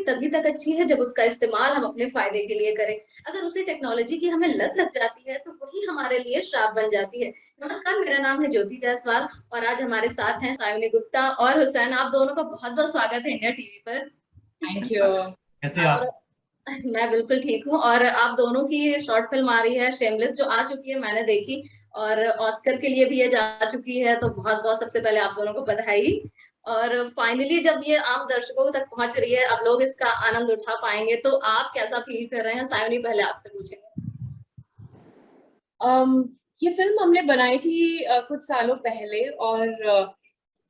तभी तक अच्छी है जब उसका इस्तेमाल हम अपने फायदे के लिए करें। अगर उसी टेक्नोलॉजी की हमें लत लग जाती है तो वही हमारे लिए श्राप बन जाती है। नमस्कार, मेरा नाम है ज्योति जायसवाल और आज हमारे साथ हैं सायोनी गुप्ता और हुसैन। आप दोनों का बहुत-बहुत स्वागत है इंडिया टीवी पर। Thank you. कैसे और आप? मैं बिल्कुल ठीक हूँ और आप दोनों की शॉर्ट फिल्म आ रही है शेमलेस, जो आ चुकी है, मैंने देखी और ऑस्कर के लिए भी ये जा चुकी है, तो बहुत बहुत सबसे पहले आप दोनों को बधाई। और फाइनली जब ये आम दर्शकों तक पहुंच रही है, अब लोग इसका आनंद उठा पाएंगे, तो आप कैसा फील कर रहे हैं? सायोनी, पहले आपसे पूछेंगे। um, ये फिल्म हमने बनाई थी कुछ सालों पहले और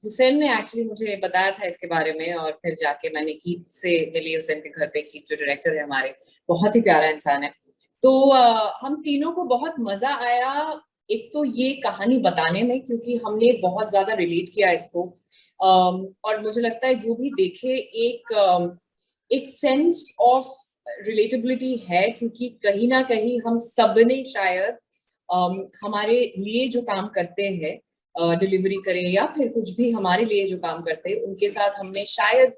हुसैन ने एक्चुअली मुझे बताया था इसके बारे में और फिर जाके मैंने गीत से मिली हुसैन के घर पे। गीत जो डायरेक्टर है हमारे, बहुत ही प्यारा इंसान है। तो हम तीनों को बहुत मजा आया। एक तो ये कहानी बताने में, क्योंकि हमने बहुत ज्यादा रिलेट किया इसको। और मुझे लगता है जो भी देखे एक सेंस ऑफ रिलेटेबिलिटी है, क्योंकि कहीं ना कहीं हम सबने शायद हमारे लिए जो काम करते हैं, डिलीवरी करें या फिर कुछ भी हमारे लिए जो काम करते हैं, उनके साथ हमने शायद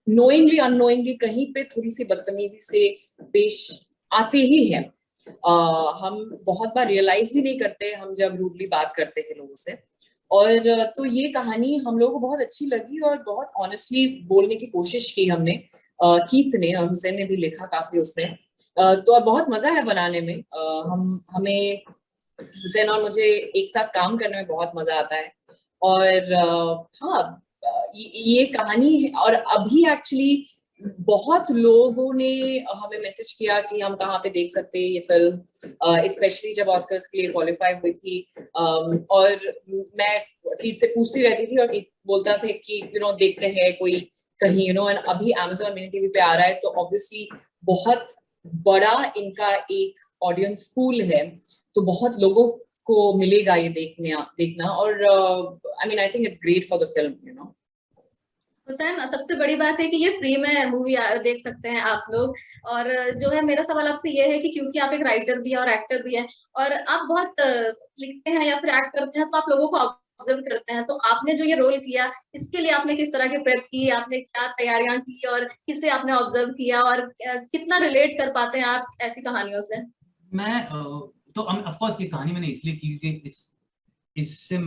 नोइंगली अननोइंगली कहीं पे थोड़ी सी बदतमीजी से पेश आते ही है। हम बहुत बार रियलाइज भी नहीं करते हम जब रूडली बात करते हैं लोगों से। और तो ये कहानी हम लोगों को बहुत अच्छी लगी और बहुत ऑनेस्टली बोलने की कोशिश की हमने। कीथ ने और हुसैन ने भी लिखा काफी उसमें। तो अब बहुत मजा है बनाने में। हमें हुसैन और मुझे एक साथ काम करने में बहुत मजा आता है। और हाँ, ये कहानी है। और अभी एक्चुअली बहुत लोगों ने हमें मैसेज किया कि हम कहाँ पे देख सकते हैं ये फिल्म, स्पेशली जब ऑस्कर्स के लिए क्वालिफाई हुई थी। और मैं कीट से पूछती रहती थी और कीट बोलता था कि देखते हैं कोई कहीं एंड अभी Amazon मिनी टीवी पे आ रहा है, तो ऑब्वियसली बहुत बड़ा इनका एक ऑडियंस पूल है, तो बहुत लोगों को मिलेगा ये देखना। और I think it's great for the film. Hussain, सबसे बड़ी बात है कि ये फ्री में मूवी देख सकते हैं आप लोग। और जो है, मेरा सवाल आपसे ये है कि क्योंकि आप एक राइटर भी हैं और एक्टर भी हैं और आप बहुत लिखते हैं या फिर एक्ट करते हैं, तो आप लोगों को ऑब्जर्व करते हैं, तो आपने जो ये रोल किया, इसके लिए आपने किस तरह की प्रेप की, आपने क्या तैयारियां की और किसे आपने ऑब्जर्व किया और कितना रिलेट कर पाते हैं आप ऐसी कहानियों से? मैं तो ऑफ कोर्स ये कहानी मैंने इसलिए की क्योंकि इससे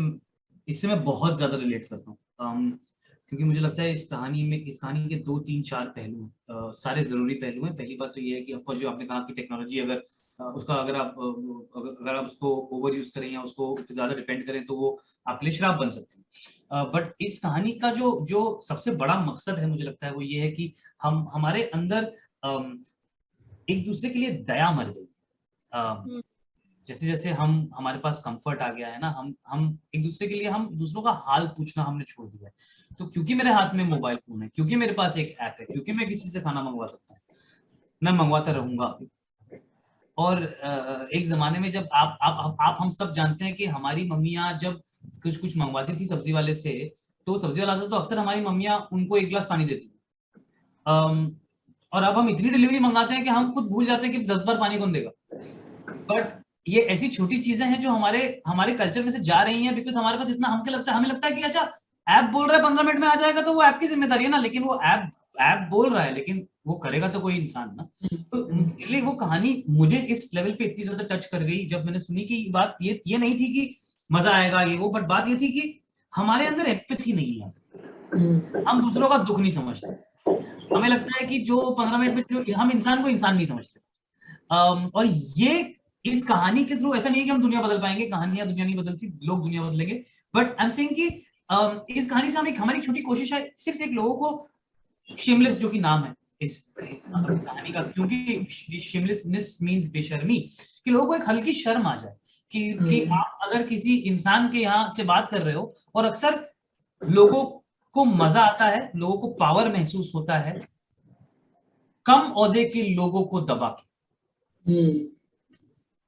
इससे मैं बहुत ज्यादा रिलेट करता हूँ। क्योंकि मुझे लगता है इस कहानी के 2 3 4 पहलू हैं, सारे जरूरी पहलू हैं। पहली बात तो ये है कि ऑफ कोर्स जो आपने कहा कि टेक्नोलॉजी अगर उसका अगर आप उसको ओवर यूज करें या उसको ज्यादा डिपेंड करें तो वो आपके लिए श्राप बन सकते हैं। बट इस कहानी का जो जो सबसे बड़ा मकसद है, मुझे लगता है वो ये है कि हम हमारे अंदर एक दूसरे के लिए दया मर गई। जैसे जैसे हमारे पास कंफर्ट आ गया है ना, हम एक दूसरे के लिए, हम दूसरों का हाल पूछना हमने छोड़ दिया है। तो क्योंकि मेरे हाथ में मोबाइल फोन है, क्योंकि मेरे पास एक ऐप है, क्योंकि मैं किसी से खाना मंगवा सकता हूँ, मैं मंगवाता रहूंगा। और एक जमाने में जब आप हम सब जानते हैं कि हमारी मम्मियाँ जब कुछ कुछ मंगवाती थी सब्जी वाले से, तो सब्जी वाला से तो अक्सर हमारी मम्मियाँ उनको एक गिलास पानी देती थी। और अब हम इतनी डिलीवरी मंगाते हैं कि हम खुद भूल जाते हैं कि 10 बार पानी कौन देगा। बट ये ऐसी छोटी चीजें हैं जो हमारे हमारे कल्चर में से जा रही हैं, बिकॉज हमारे पास इतना हमें लगता है कि अच्छा, ऐप बोल रहा है 15 मिनट में आ जाएगा तो वो ऐप की जिम्मेदारी है ना, लेकिन वो ऐप बोल रहा है, लेकिन वो करेगा तो कोई इंसान ना। तो इसलिए वो कहानी मुझे इस लेवल पे इतनी ज्यादा टच कर गई जब मैंने सुनी कि बात ये नहीं थी कि मजा आएगा ये वो, बट बात ये थी कि हमारे अंदर एम्पैथी नहीं है, हम दूसरों का दुख नहीं समझते। हमें लगता है कि जो 15 मिनट में जो हम इंसान को इंसान नहीं समझते। और ये इस कहानी के थ्रू ऐसा नहीं है कि हम दुनिया बदल पाएंगे, कहानियां दुनिया नहीं बदलती, लोग दुनिया बदलेंगे। बट आई एम सेइंग कि इस कहानी से हमारी छोटी कोशिश है सिर्फ एक लोगों को शेमलेस, जो कि नाम है इस कहानी का, क्योंकि शेमलेसनेस मींस बेशर्मी, कि लोगों को एक हल्की शर्म आ जाए कि आप अगर किसी इंसान के यहाँ से बात कर रहे हो, और अक्सर लोगों को मजा आता है, लोगों को पावर महसूस होता है कम ओहदे के लोगों को दबा के।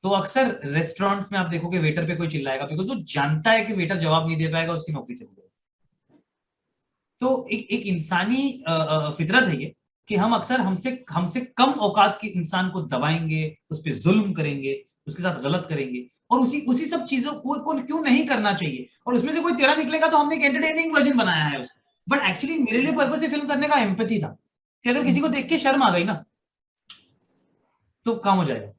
तो अक्सर रेस्टोरेंट्स में आप देखोगे वेटर पे कोई चिल्लाएगा, बिकॉज वो जानता है कि वेटर जवाब नहीं दे पाएगा, उसकी नौकरी चली जाएगी। तो एक इंसानी फितरत है ये कि हम अक्सर हमसे हमसे कम औकात के इंसान को दबाएंगे, उस पर जुल्म करेंगे, उसके साथ गलत करेंगे। और उसी उसी सब चीजों को क्यों नहीं करना चाहिए, और उसमें से कोई टेढ़ा निकलेगा तो हमने एक एंटरटेनिंग वर्जन बनाया है उसका। बट एक्चुअली मेरे लिए पर्पस फिल्म करने का एम्पैथी था कि अगर किसी को देख के शर्म आ गई ना तो काम हो जाएगा।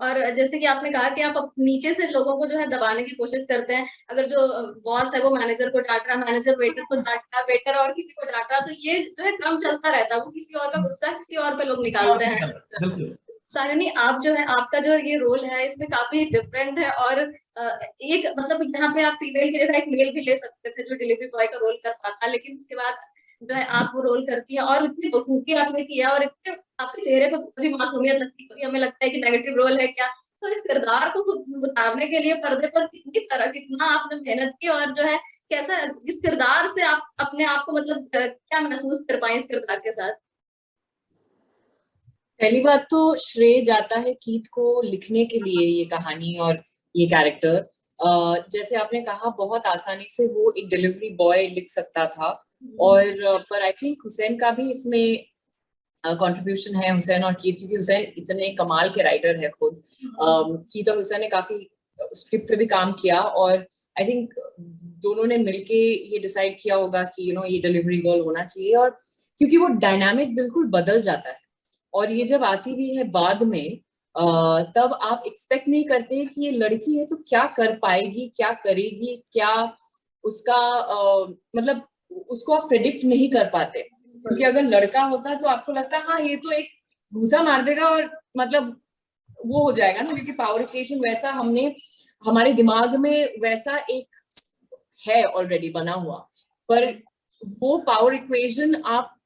और जैसे कि आपने कहा कि आप नीचे से लोगों को जो है दबाने की कोशिश करते हैं, अगर जो बॉस है वो मैनेजर को डांट रहा, मैनेजर वेटर को डांट रहा, वेटर और किसी को डांट रहा, तो ये जो है क्रम चलता रहता है, वो किसी और का गुस्सा किसी और पे लोग निकालते हैं। बिल्कुल। सायनी, आप जो है, आपका जो ये रोल है इसमें काफी डिफरेंट है, और एक मतलब यहाँ पे आप फीमेल की जगह एक मेल भी ले सकते थे जो डिलीवरी बॉय का रोल कर पाता, लेकिन उसके बाद जो है आप वो रोल करती है, और इतनी बखूबी आपने किया, और इतने आपके चेहरे पर कभी मासूमियत लगती है, कभी हमें लगता है कि नेगेटिव रोल है क्या। तो इस किरदार को उतारने के लिए पर्दे पर कितना आपने मेहनत की, और जो है कैसा इस किरदार से आप अपने आप को मतलब क्या महसूस कर पाए इस किरदार के साथ? पहली बात तो श्रेय जाता है कीथ को लिखने के लिए ये कहानी और ये कैरेक्टर। जैसे आपने कहा, बहुत आसानी से वो एक डिलीवरी बॉय लिख सकता था, और पर आई थिंक हुसैन का भी इसमें कंट्रीब्यूशन है, हुसैन और कीथ, क्योंकि हुसैन इतने कमाल के राइटर है खुद। कीथ और हुसैन ने काफी स्क्रिप्ट पे भी काम किया, और आई थिंक दोनों ने मिलके ये डिसाइड किया होगा कि ये डिलीवरी गर्ल होना चाहिए, और क्योंकि वो डायनामिक बिल्कुल बदल जाता है, और ये जब आती भी है बाद में तब आप एक्सपेक्ट नहीं करते कि ये लड़की है तो क्या कर पाएगी, क्या करेगी, क्या उसका मतलब उसको आप प्रेडिक्ट नहीं कर पाते, क्योंकि अगर लड़का होता तो आपको लगता है हाँ ये तो एक घूसा मार देगा और मतलब वो हो जाएगा ना, क्योंकि पावर इक्वेशन वैसा हमने हमारे दिमाग में वैसा एक है ऑलरेडी बना हुआ, पर वो पावर इक्वेशन आप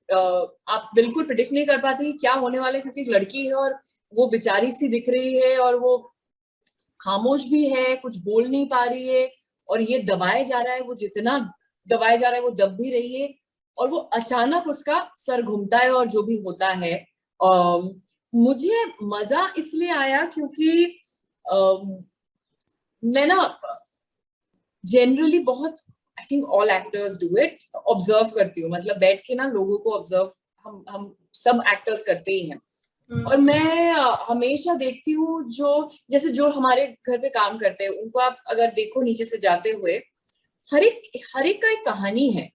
बिल्कुल प्रिडिक्ट नहीं कर पाते कि क्या होने वाला है, क्योंकि एक लड़की है और वो बेचारी सी दिख रही है और वो खामोश भी है, कुछ बोल नहीं पा रही है, और ये दबाया जा रहा है, वो जितना दबाया जा रहा है वो दब भी रही है, और वो अचानक उसका सर घूमता है और जो भी होता है। मुझे मजा इसलिए आया क्योंकि मैं ना जनरली बहुत, I think all actors do it, observe करती हूँ, मतलब बैठ के ना लोगों को ऑब्जर्व हम सब एक्टर्स करते ही हैं, और मैं हमेशा देखती हूँ जैसे जो हमारे घर पे काम करते हैं उनको आप अगर देखो नीचे से जाते हुए, हर एक का एक कहानी है।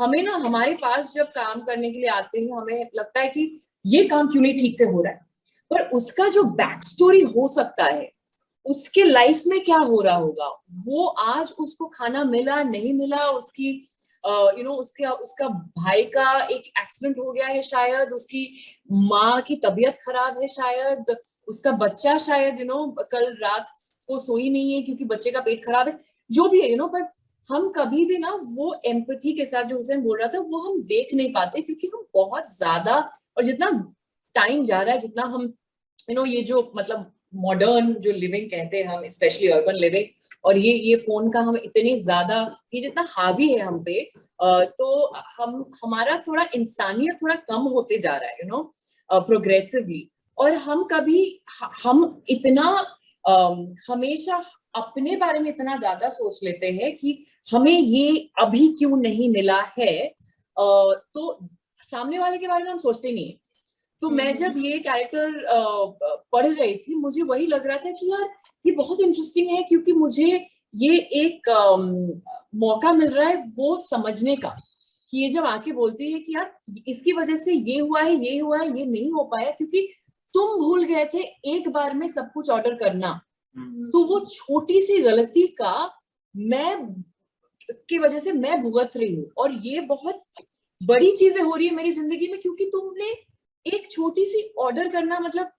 हमें ना हमारे पास जब काम करने के लिए आते हैं हमें लगता है कि ये काम क्यों नहीं ठीक से हो रहा है, पर उसका जो बैक स्टोरी हो सकता है, उसके लाइफ में क्या हो रहा होगा, वो आज उसको खाना मिला नहीं मिला, उसकी उसका भाई का एक एक्सीडेंट हो गया है शायद, उसकी माँ की तबीयत खराब है शायद, उसका बच्चा शायद कल रात को सोई नहीं है क्योंकि बच्चे का पेट खराब है, जो भी है पर हम कभी भी ना वो एम्पैथी के साथ जो हुसैन बोल रहा था वो हम देख नहीं पाते, क्योंकि हम बहुत ज्यादा, और जितना टाइम जा रहा है, जितना हम ये जो मतलब मॉडर्न जो लिविंग कहते हैं हम, स्पेशली अर्बन लिविंग, और ये फोन का हम इतने ज्यादा, ये जितना हावी है हम पे, तो हमारा थोड़ा इंसानियत थोड़ा कम होते जा रहा है प्रोग्रेसिवली, और हम इतना हमेशा अपने बारे में इतना ज्यादा सोच लेते हैं कि हमें ये अभी क्यों नहीं मिला है, तो सामने वाले के बारे में हम सोचते नहीं है। तो मैं जब ये कैरेक्टर पढ़ रही थी मुझे वही लग रहा था कि यार ये बहुत इंटरेस्टिंग है, क्योंकि मुझे ये एक मौका मिल रहा है वो समझने का, कि ये जब आके बोलती है कि यार इसकी वजह से ये हुआ है, ये हुआ है, ये नहीं हो पाया क्योंकि तुम भूल गए थे एक बार में सब कुछ ऑर्डर करना, तो वो छोटी सी गलती का मैं की वजह से मैं भुगत रही हूँ, और ये बहुत बड़ी चीजें हो रही है मेरी जिंदगी में, क्योंकि तुमने एक छोटी सी ऑर्डर करना, मतलब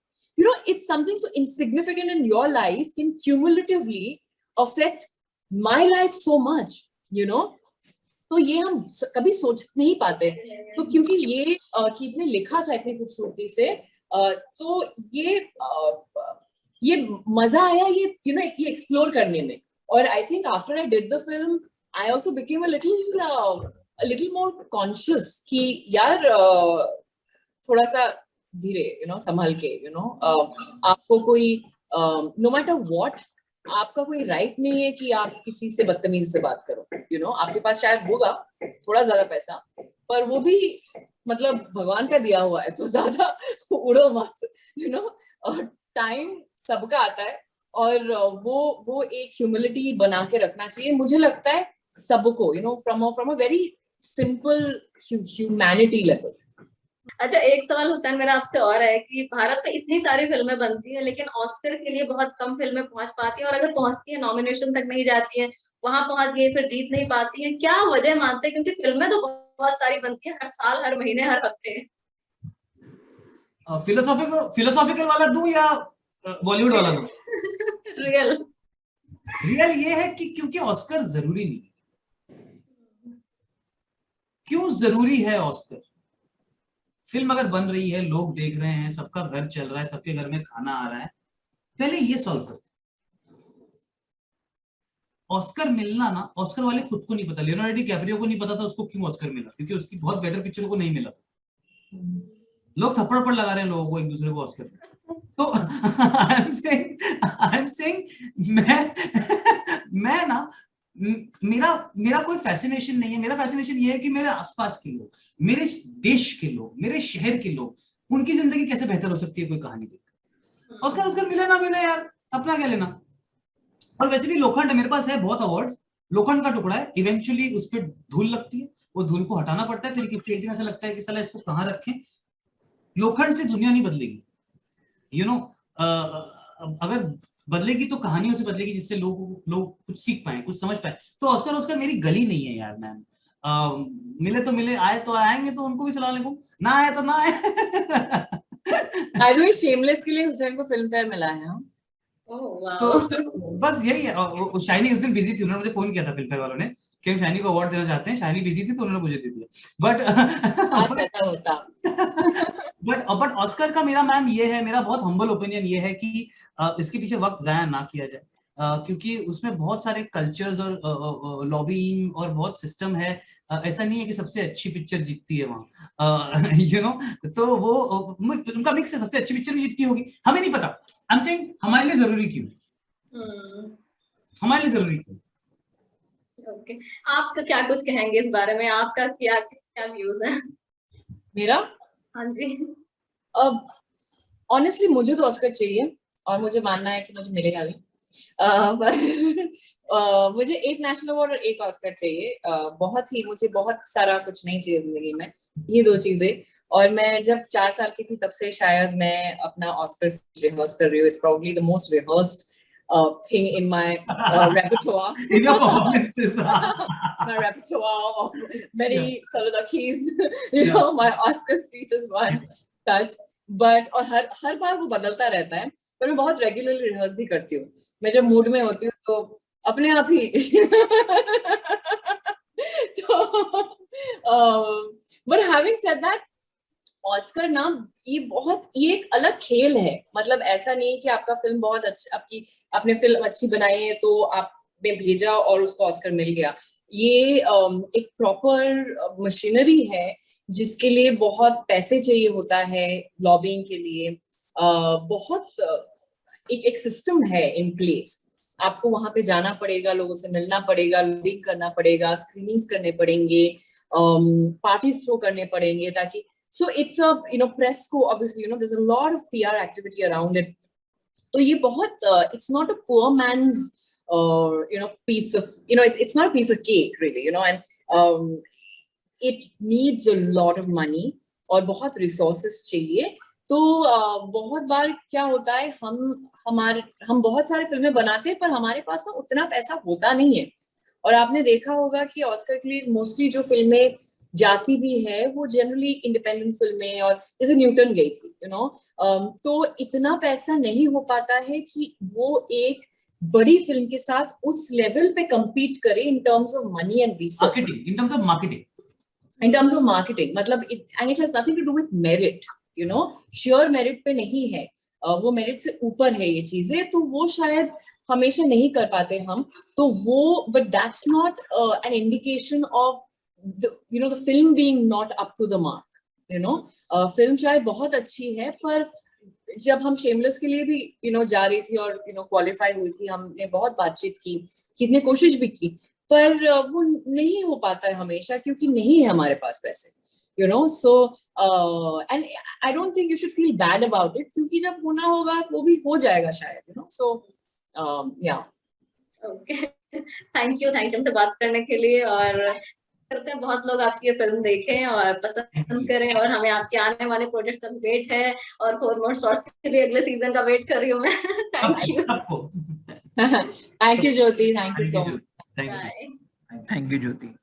it's something so insignificant in your life can cumulatively affect my life so much, तो ये हम कभी सोच नहीं पाते, तो क्योंकि ये कीथ ने लिखा था इतनी खूबसूरती से, तो ये मजा आया ये ये एक्सप्लोर करने में, और I think after I did the film I also became a little more conscious कि यार थोड़ा सा धीरे संभल के आपको कोई नो मैटर व्हाट, आपका कोई राइट नहीं है कि आप किसी से बदतमीजी से बात करो, आपके पास शायद होगा थोड़ा ज्यादा पैसा, पर वो भी मतलब भगवान का दिया हुआ है, तो ज्यादा उड़ो मत, टाइम सबका आता है, और वो एक ह्यूमिलिटी बना के रखना चाहिए, मुझे लगता है सबको, from a very simple humanity level, अच्छा, एक सवाल हुसैन मेरा आपसे और है कि भारत में इतनी सारी फिल्में बनती हैं लेकिन ऑस्कर के लिए बहुत कम फिल्में पहुंच पाती हैं, और अगर पहुंचती है नॉमिनेशन तक नहीं जाती हैं, वहां पहुंच गई फिर जीत नहीं पाती हैं, क्या वजह मानते हैं? क्योंकि फिल्में तो बहुत सारी बनती है हर साल, हर महीने, हर हफ्ते। फिलोसॉफिकल वाला दूं या बॉलीवुड वाला दूं? रियल। रियल ये है कि क्योंकि ऑस्कर जरूरी नहीं। क्यों जरूरी है ऑस्कर? फिल्म अगर बन रही है, लोग देख रहे हैं, सबका घर चल रहा है, सबके घर में खाना आ रहा है, पहले ये सॉल्व करते। ऑस्कर मिलना ना, ऑस्कर वाले खुद को नहीं पता, लियोनार्डो डिकैप्रियो को नहीं पता था उसको क्यों ऑस्कर मिला, क्योंकि उसकी बहुत बेटर पिक्चर को नहीं मिला था। लोग थप्पड़ पर लगा रहे हैं लोगों को, एक दूसरे को ऑस्कर। तो आई एम सेइंग मैं ना, मेरा मेरा कोई फैसिनेशन नहीं है। मेरा फैसिनेशन ये है कि मेरे आसपास के लोग, मेरे देश के लोग, मेरे शहर के लोग, उनकी जिंदगी कैसे बेहतर हो सकती है कोई कहानी देख। ऑस्कर मिले ना मिले यार, अपना क्या लेना। और वैसे भी लोखंड मेरे पास है बहुत अवार्ड्स, लोखंड का टुकड़ा है, इवेंचुअली उस पर धूल लगती है, वो धूल को हटाना पड़ता है, फिर किसी एक दिन ऐसा लगता है कि साला इसको कहाँ रखें। लोखंड से दुनिया नहीं बदलेगी, यू नो। अगर बदलेगी तो कहानियों से बदलेगी, जिससे लोग कुछ सीख पाए, कुछ समझ पाए। तो ऑस्कर मेरी गली नहीं है यार मैम। मिले तो मिले, आए तो आएंगे तो उनको भी सलाम अलैकुम, ना आए तो ना आए। बाय द वे, शेमलेस के लिए हुसैन को फिल्म फेयर मिला है। तो बस यही है। शाइनी उस दिन बिजी थी, उन्होंने मुझे फोन किया था फिल्म फेयर वालों ने कि हम शाइनी को अवार्ड देना चाहते हैं। शाइनी बिजी थी तो उन्होंने मुझे दे दिया। बट ऐसा होता। बट ऑस्कर का मेरा मैम ये है, मेरा बहुत हम्बल ओपिनियन ये है कि इसके पीछे वक्त जाया ना किया जाए, क्योंकि उसमें बहुत सारे कल्चर्स और लॉबिंग और बहुत सिस्टम है। ऐसा नहीं है कि सबसे अच्छी पिक्चर जीतती है वहां, यू नो। तो वो उनका मिक्स है, सबसे अच्छी पिक्चर भी जीतती होगी, हमें नहीं पता। आई एम सेइंग हमारे लिए जरूरी क्यों, हमारे लिए जरूरी क्यों। ओके, आपका क्या कुछ कहेंगे इस बारे में? आपका क्या क्या व्यूज है? मेरा, हाँ जी, अब ऑनेस्टली मुझे तो ऑस्कर चाहिए और मुझे मानना है कि मुझे मिलेगा भी। पर मुझे एक नेशनल अवार्ड और एक ऑस्कर चाहिए। मुझे बहुत सारा कुछ नहीं चाहिए जिंदगी में, ये दो चीजें। और मैं जब 4 साल की थी तब से शायद मैं अपना ऑस्कर रिहर्स कर रही हूँ। It's probably the most rehearsed thing in my repertoire. In your performances. My repertoire of many Saludakis, my Oscar speech is one such. But और हर बार वो बदलता रहता है, पर मैं बहुत रेगुलरली रिहर्स भी करती हूँ। मैं जब मूड में होती हूँ तो अपने आप ही तो but having said that, Oscar ना ये एक अलग खेल है। मतलब ऐसा नहीं कि आपका फिल्म बहुत अच्छी, आपने फिल्म अच्छी बनाई है तो आपने भेजा और उसको ऑस्कर मिल गया। ये एक प्रॉपर मशीनरी है जिसके लिए बहुत पैसे चाहिए होता है, लॉबिंग के लिए बहुत एक सिस्टम है इन प्लेस। आपको वहां पे जाना पड़ेगा, लोगों से मिलना पड़ेगा, लॉबिंग करना पड़ेगा, स्क्रीनिंग्स करने पड़ेंगे, पार्टीज थ्रो करने पड़ेंगे ताकि so it's a press को obviously there's a lot of PR activity around it. तो ये बहुत it's not a poor man's piece of it's not a piece of cake really, and it needs a lot of money और बहुत resources चाहिए। तो बहुत बार क्या होता है, हम बहुत सारे फिल्में बनाते हैं पर हमारे पास ना उतना पैसा होता नहीं है। और आपने देखा होगा कि ऑस्कर के लिए मोस्टली जो फिल्में जाती भी है वो जनरली इंडिपेंडेंट फिल्में, और जैसे न्यूटन गई थी तो इतना पैसा नहीं हो पाता है कि वो एक बड़ी फिल्म के साथ उस लेवल पे compete करे in terms of money and resource. In terms of marketing. In terms of marketing, मतलब and it has nothing to do with merit, sheer merit पे नहीं है, वो merit से ऊपर है ये चीजें, तो वो शायद हमेशा नहीं कर पाते हम। तो वो but that's not an indication of the film being not up to the mark. Film शायद बहुत अच्छी है, पर जब हम शेमलेस के लिए भी जा रही थी और क्वालिफाई हुई थी, हमने बहुत बातचीत की, कितने कोशिश भी की, पर वो नहीं हो पाता है हमेशा क्योंकि नहीं है हमारे पास पैसे, so and I don't think you should feel bad about it, क्योंकि जब होना होगा वो भी हो जाएगा शायद, so yeah. okay, thank you हमसे बात करने के लिए। और करते हैं बहुत लोग आपकी ये फिल्म देखें और पसंद करें, और हमें आपके आने वाले प्रोजेक्ट का वेट है, और 4 मोर शॉर्ट्स के भी अगले सीजन का वेट कर रही हूँ मैं। Thank you. Thank you Jyoti, thank you so much. Thank you. Bye. Thank you Jyoti.